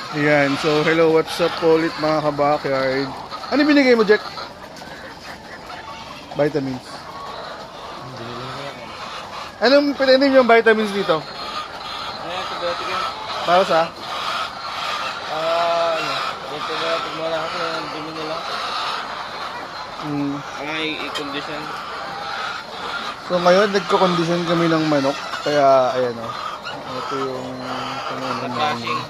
Ayan, so hello, what's up po ulit mga ka-backyard. Ano binigay mo, Jack? Vitamins. Anong pinainin yung vitamins dito? Ano yung antibiotic yan? Para sa? Antibiotic mo lang kasi ang dumi nila. I-condition. So ngayon, nagko-condition kami ng manok. Kaya, ayan o. Ito yung pangalan namin. Flashing.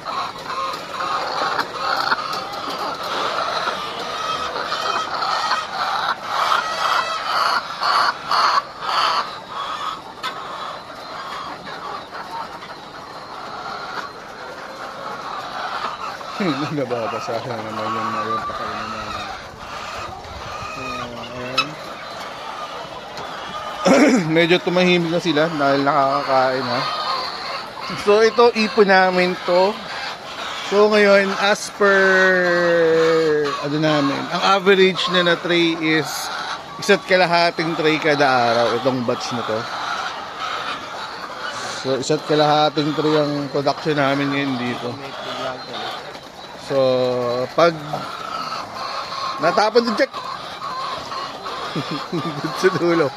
Nababasahan naman yung pakainin namin. So, ayan. Medyo tumahimik na sila dahil nakakakain ha. So ito, ipon namin to. So ngayon, as per ano namin, ang average na tray is isa't kalahating tray kada araw itong batch na to. So isa't kalahating tray ang production namin ngayon dito. So pag natapon din, check. Sa dulo.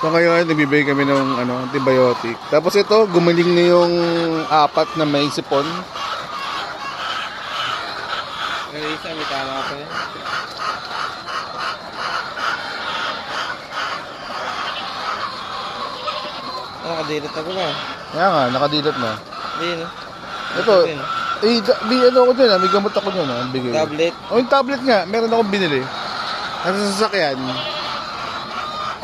So ngayon, nagbibigay kami ng antibiotic. Tapos ito, gumaling na yung apat na may sipon. Pero isa, may tama pa yan. Nakadilat ako na. Kaya nga, nakadilat na. Hindi, no? Ito, may ano ako dyan, may gamot ako dyan, bigay. Tablet. O yung tablet nga, meron akong binili. Nasa sasakyan.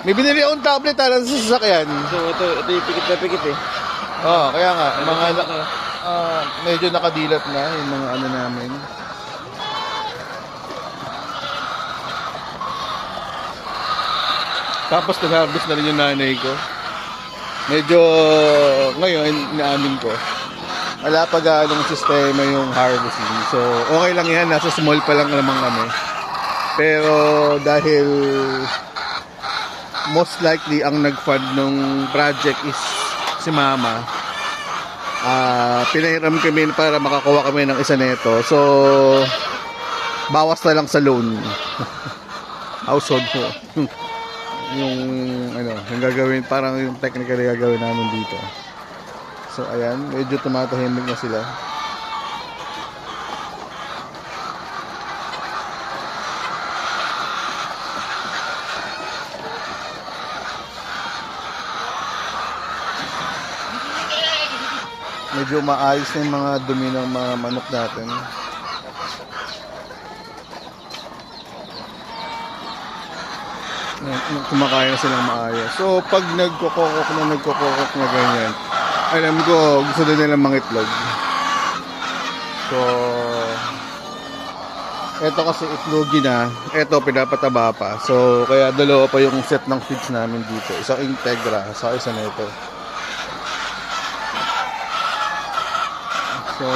May binili akong tablet nasa sasakyan. So, ito yung pikit na pikit eh. Oo, kaya nga, mga ito. medyo nakadilat na yung mga ano namin. Tapos nag-harvest na rin yung nanay ko. Medyo ngayon, inaamin ko, wala pa gaanong sistema yung harvesting. So, okay lang yan. Nasa small pa lang naman kami. Pero dahil most likely ang nag-fund ng project is si Mama, pinahiram kami para makakuha kami ng isa neto. So, bawas na lang sa loan. Household po. yung gagawin, parang yung technical na gagawin namin dito. So ayan, medyo tumatahimik na sila. Medyo maayos na yung mga dumi ng mga manok natin. Kumakain na silang maayos. So pag nagkokokok na ganyan, alam ko gusto din nilang mangitlog. So eto kasi itlogi na, eto pinapataba pa. So kaya dalawa pa yung set ng feeds namin dito. Isang Integra, sa isa nito. So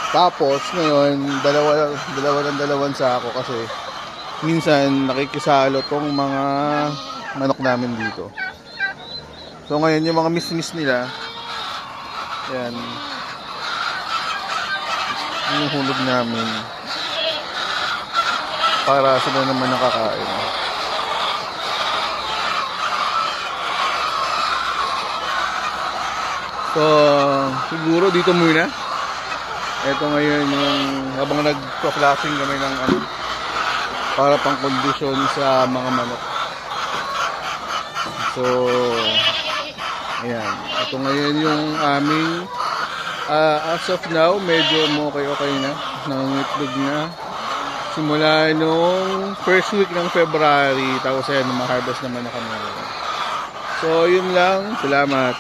tapos ngayon dalawang sako kasi minsan nakikisalo tong mga manok namin dito. So ngayon yung mga miss nila, ayan, yung hulog namin para sila naman nakakain. So siguro dito muna. Ito ngayon yung habang nagpa-flashing kami ng para pang kondisyon sa mga manok. So ayan, ito ngayon yung aming as of now medyo okay na, nangitlog na simula nung first week ng February. Tapos ayan, ma-harvest naman na kami. So yun lang, salamat.